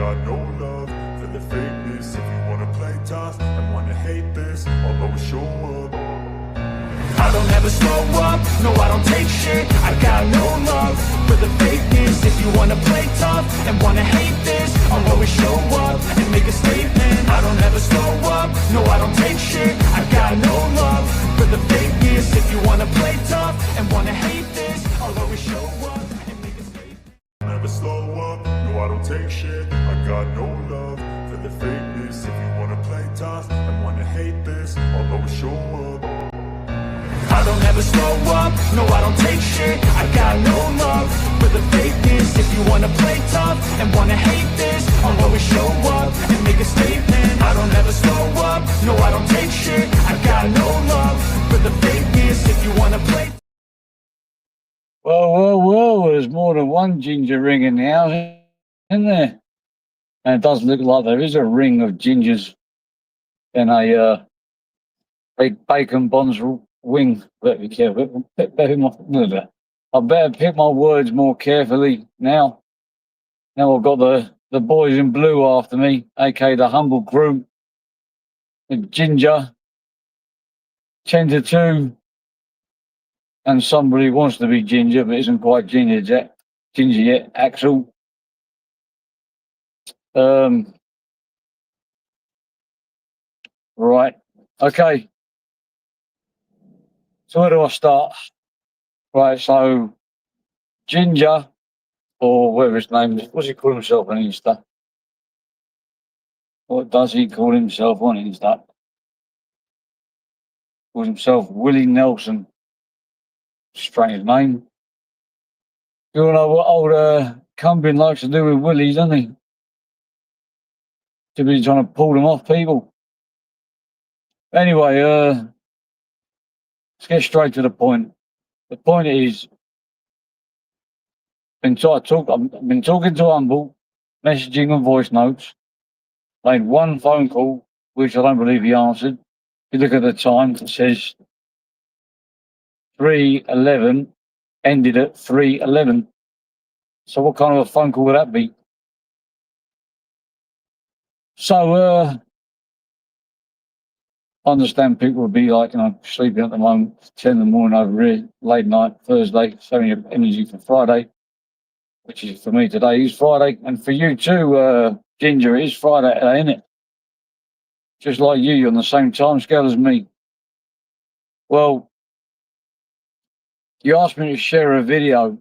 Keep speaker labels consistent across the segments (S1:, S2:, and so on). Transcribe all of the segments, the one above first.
S1: got no love for the fakeness. If you wanna play tough and wanna hate this, I'll always show up. I don't ever slow up, no I don't take shit. I got no love for the fakeness. If you wanna play tough and wanna hate this, I'll always show up and make a statement. I don't ever slow up, no I don't take shit. I got no love for the fakeness. If you wanna play tough and wanna hate this, I'll always show up and make a statement. Never slow up, no I don't take shit. I got no love for the fakeness. If you wanna play tough and wanna hate this, I'll always show up. I don't ever slow up, no I don't take shit. I got no love for the fakeness. If you wanna play tough and wanna hate this, I'll always show up and make a statement. I don't ever slow up, no I don't take shit. I got no love for the fakeness. If you wanna play.
S2: Well, there's more than one ginger ring in the house, isn't there? And it does look like there is a ring of gingers in a big bacon bonds wing. Better be careful. I better pick my words more carefully now. Now I've got the boys in blue after me, aka the humble crew. The ginger, 10 to 2, and somebody who wants to be ginger but isn't quite ginger yet, Axel. Right, okay. So where do I start? Right, so Ginger, or whatever his name is, what's he call himself on Insta? What does he call himself on Insta? Calls himself Willie Nelson. Strange name. You all know what old Cumbin likes to do with Willies, doesn't he? To be trying to pull them off people. Anyway, let's get straight to the point. The point is, I've been talking to Humble, messaging and voice notes. Made one phone call, which I don't believe he answered. If you look at the time, it says 3:11, ended at 3:11. So what kind of a phone call would that be? So, I understand people would be like, sleeping at the moment, 10 in the morning over here, late night, Thursday, saving your energy for Friday, which is for me today is Friday. And for you too, Ginger, it is Friday today, isn't it? Just like you're on the same time scale as me. Well, you asked me to share a video.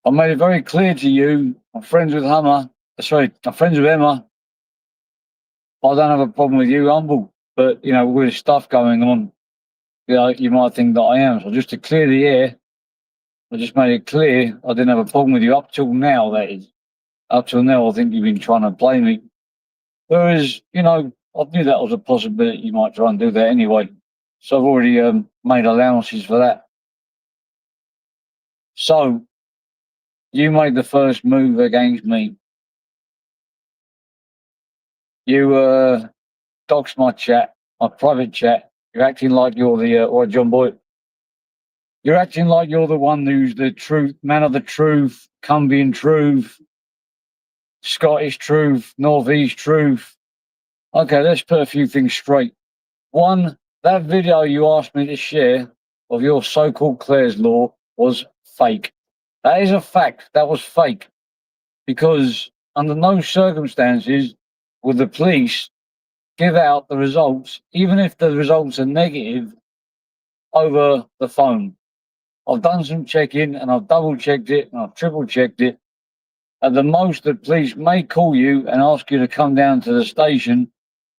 S2: I made it very clear to you, I'm friends with Emma. I don't have a problem with you, Humble, but with stuff going on, you might think that I am. So just to clear the air, I just made it clear I didn't have a problem with you up till now. That is, up till now, I think you've been trying to play me. Whereas, I knew that was a possibility. You might try and do that anyway. So I've already made allowances for that. So you made the first move against me. You doxed my chat, my private chat. You're acting like you're the John Boy. You're acting like you're the one who's the truth, man of the truth, Cumbian truth, Scottish truth, Northeast truth. Okay, let's put a few things straight. One, that video you asked me to share of your so-called Clare's Law was fake. That is a fact. That was fake. Because under no circumstances would the police give out the results, even if the results are negative, over the phone. I've done some checking and I've double-checked it and I've triple-checked it. At the most, the police may call you and ask you to come down to the station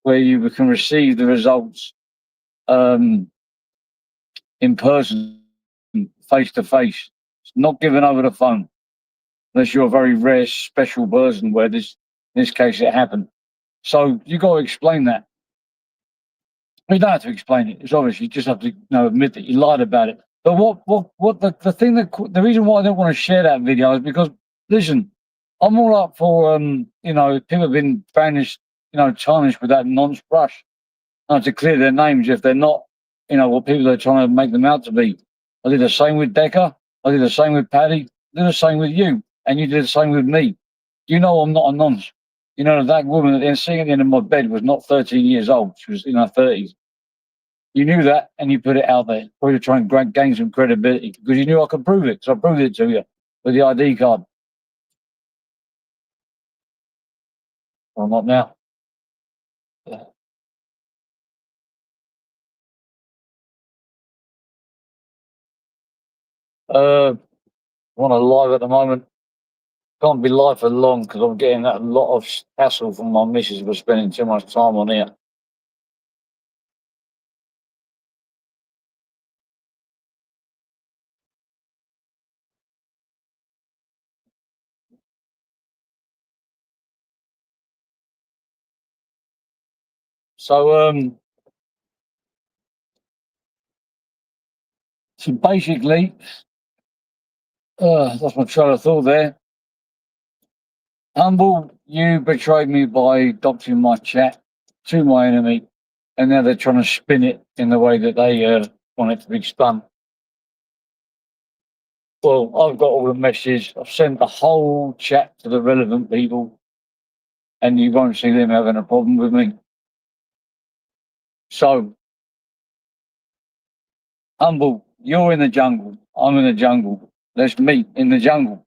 S2: where you can receive the results in person, face-to-face. It's not given over the phone, unless you're a very rare, special person where in this case it happened. So you got to explain that. You don't have to explain it. It's obvious. You just have to admit that you lied about it. But the reason why I don't want to share that video is because, listen, I'm all up for people have been banished, tarnished with that nonce brush. To clear their names if they're not, what people are trying to make them out to be. I did the same with Decker. I did the same with Paddy. I did the same with you, and you did the same with me. You know I'm not a nonce. You know that woman that sitting in my bed was not 13 years old. She was in her 30s. You knew that, and you put it out there, probably to try and gain some credibility, because you knew I could prove it. So I proved it to you with the ID card. Well, not now. I'm on a live at the moment. Can't be live for long because I'm getting a lot of hassle from my missus for spending too much time on here. So so basically, that's my train of thought there. Humble, you betrayed me by doxing my chat to my enemy, and now they're trying to spin it in the way that they want it to be spun. Well, I've got all the messages. I've sent the whole chat to the relevant people, and you won't see them having a problem with me. So, Humble, you're in the jungle. I'm in the jungle. Let's meet in the jungle.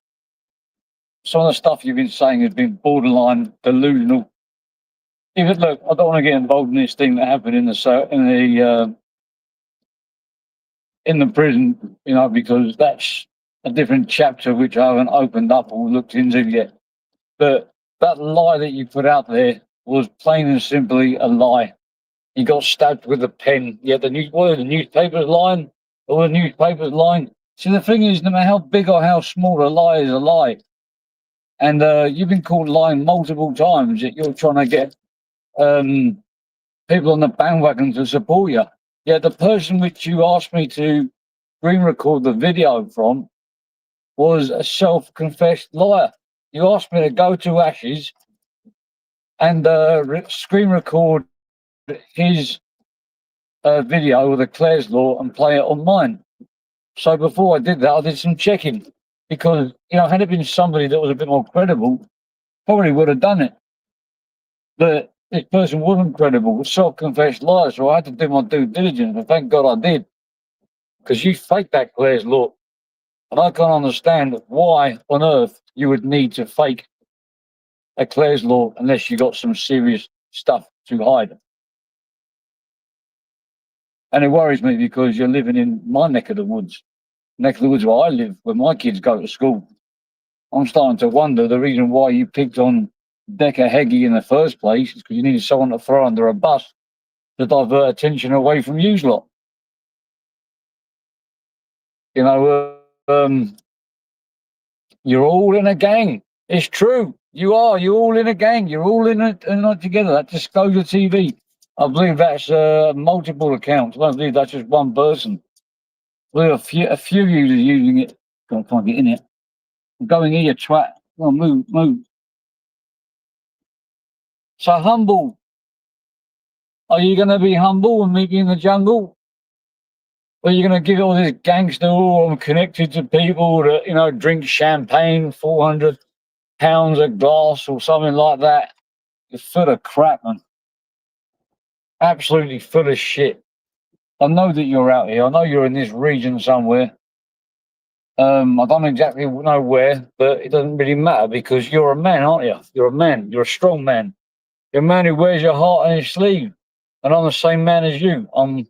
S2: Some of the stuff you've been saying has been borderline delusional. Even look, I don't want to get involved in this thing that happened in the prison, you know, because that's a different chapter which I haven't opened up or looked into yet. But that lie that you put out there was plain and simply a lie. You got stabbed with a pen. Yeah, the newspaper's lying, or the newspaper's lying. See, the thing is, no matter how big or how small a lie is a lie, and you've been called lying multiple times that you're trying to get people on the bandwagon to support you. Yeah, the person which you asked me to screen record the video from was a self-confessed liar. You asked me to go to Ashes and screen record his video with the Clare's Law and play it on mine. So before I did that, I did some checking because, you know, had it been somebody that was a bit more credible, probably would have done it. But this person wasn't credible, was self-confessed liar, so I had to do my due diligence, and thank God I did. Because you faked that Clare's Law. And I can't understand why on earth you would need to fake a Clare's Law unless you got some serious stuff to hide. And it worries me because you're living in my neck of the woods where I live, where my kids go to school. I'm starting to wonder the reason why you picked on Decker Heggie in the first place is because you needed someone to throw under a bus to divert attention away from you lot. You know, you're all in a gang. It's true. You are. You're all in a gang. You're all in it and not together. That Disclosure TV. I believe that's multiple accounts. I don't believe that's just one person. I believe a few users using it. God, I can't get in it. I'm going here, twat. Come on, move. So Humble. Are you going to be humble and meet me in the jungle? Or are you going to give all this gangster, I'm connected to people that, you know, drink champagne, 400 pounds a glass or something like that? You're full of crap, man. Absolutely full of shit. I know that you're out here. I know you're in this region somewhere. I don't exactly know where, but it doesn't really matter because you're a man, aren't you? You're a man. You're a strong man. You're a man who wears your heart on his sleeve. And I'm the same man as you. I'm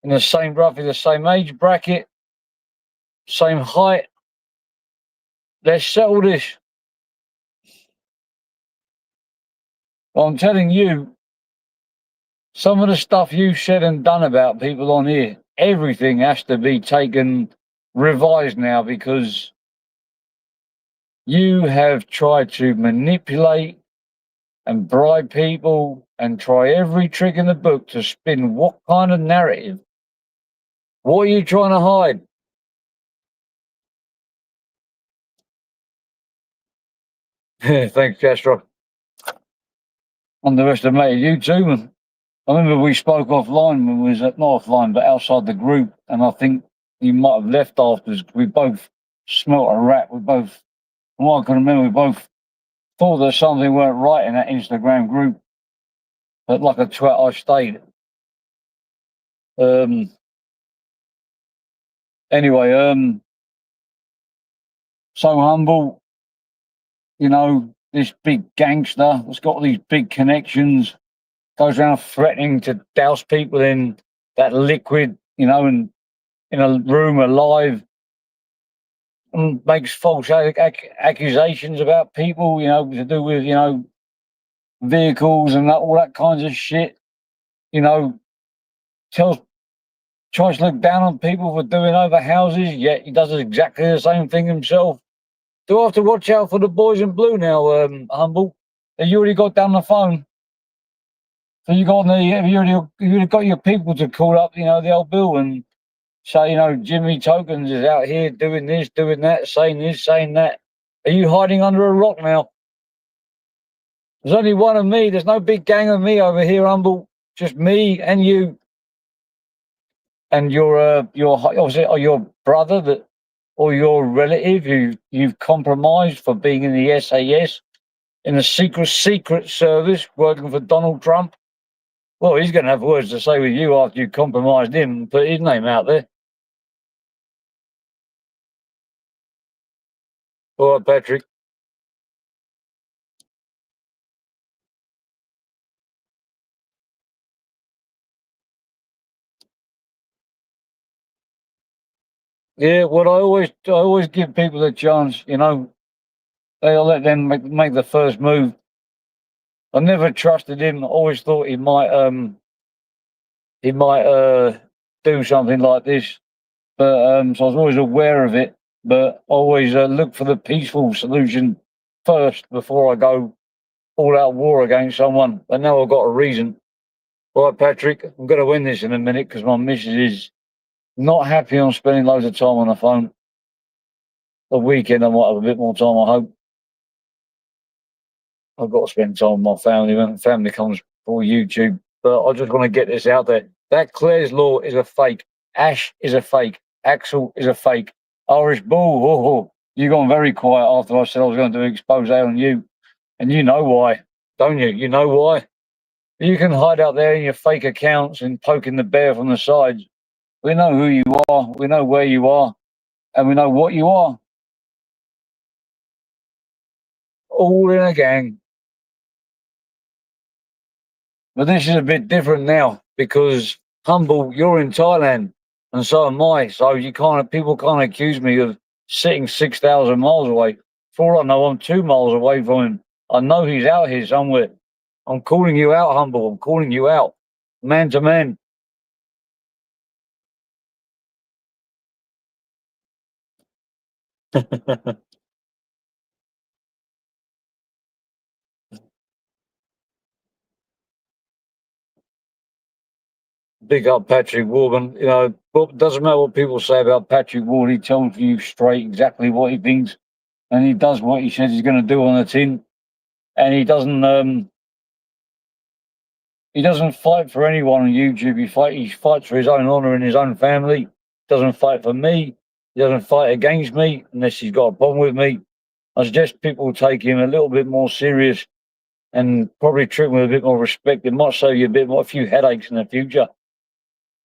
S2: in the same, roughly the same age bracket, same height. Let's settle this. Well, I'm telling you, some of the stuff you've said and done about people on here, everything has to be taken, revised now because you have tried to manipulate and bribe people and try every trick in the book to spin what kind of narrative? What are you trying to hide? Thanks, Castro. Underestimated you too, man. I remember we spoke offline when we was not offline, but outside the group, and I think you might have left afterwards. We both smelt a rat. We both, from what I can remember, we both thought that something weren't right in that Instagram group, but like a twat, I stayed. Anyway, so humble, you know, this big gangster that's got these big connections, goes around threatening to douse people in that liquid, you know, and in a room alive, and makes false accusations about people, you know, to do with, you know, vehicles and all that kinds of shit, you know, tries to look down on people for doing over houses, yet he does exactly the same thing himself. Do I have to watch out for the boys in blue now, Humble? Have you already got down the phone? So you already got your people to call up, you know, the old bill and say, you know, Jimmy Tokens is out here doing this, doing that, saying this, saying that. Are you hiding under a rock now? There's only one of me. There's no big gang of me over here, Humble. Just me and you. And your obviously, or your brother that, or your relative who you've compromised for being in the SAS, in the secret service, working for Donald Trump. Well, he's going to have words to say with you after you compromised him and put his name out there. All right, Patrick. Yeah, what I always give people a chance. You know, I'll let them make the first move. I never trusted him. I always thought he might do something like this, but so I was always aware of it. But always look for the peaceful solution first before I go all out war against someone. I know I've got a reason. All right, Patrick, I'm going to win this in a minute because my missus is not happy on spending loads of time on the phone. The weekend I might have a bit more time, I hope. I've got to spend time with my family when family comes for YouTube. But I just want to get this out there. That Claire's Law is a fake. Ash is a fake. Axel is a fake. Irish Bull, you gone very quiet after I said I was going to do an expose on you. And you know why, don't you? You know why? You can hide out there in your fake accounts and poking the bear from the sides. We know who you are. We know where you are. And we know what you are. All in a gang. But this is a bit different now because Humble, you're in Thailand and so am I. So people can't accuse me of sitting 6,000 miles away. For all I know, I'm 2 miles away from him. I know he's out here somewhere. I'm calling you out, Humble. I'm calling you out, man to man. Big up Patrick Morgan. You know, but doesn't matter what people say about Patrick Ward. He tells you straight exactly what he thinks, and he does what he says he's going to do on the tin. And he doesn't fight for anyone on YouTube. He fights for his own honor and his own family. Doesn't fight for me. He doesn't fight against me unless he's got a problem with me. I suggest people take him a little bit more serious and probably treat him with a bit more respect. It might save you a few headaches in the future.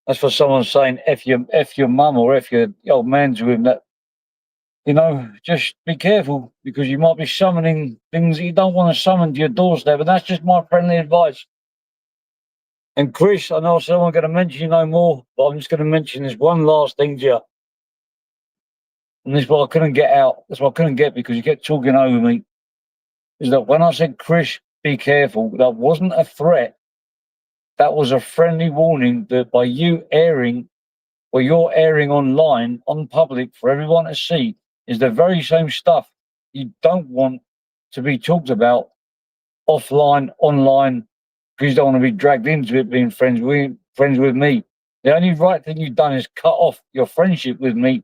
S2: That's for someone saying F your mum or F your old man to him. That, you know, just be careful because you might be summoning things that you don't want to summon to your doorstep. And that's just my friendly advice. And Chris, I know I said I'm not going to mention you no more, but I'm just going to mention this one last thing to you. And this is what I couldn't get out. That's what I couldn't get because you kept talking over me. Is that when I said, Chris, be careful, that wasn't a threat. That was a friendly warning that by you airing, or you're airing online, on public for everyone to see, is the very same stuff you don't want to be talked about offline, online, because you don't want to be dragged into it being friends with me. The only right thing you've done is cut off your friendship with me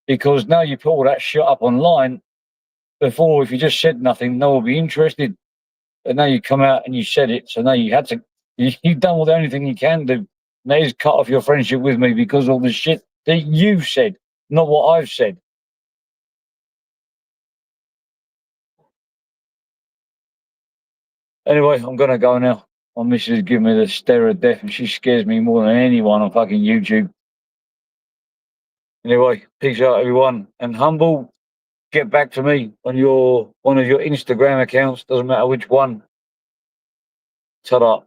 S2: because now you put all that shit up online. Before, if you just said nothing, no one would be interested. But now you come out and you said it, so now you had to. You've done all the only thing you can do. Now is cut off your friendship with me because of all the shit that you've said, not what I've said. Anyway, I'm gonna go now. My missus is giving me the stare of death, and she scares me more than anyone on fucking YouTube. Anyway, peace out, everyone. And Humble, get back to me on one of your Instagram accounts. Doesn't matter which one. Ta-da.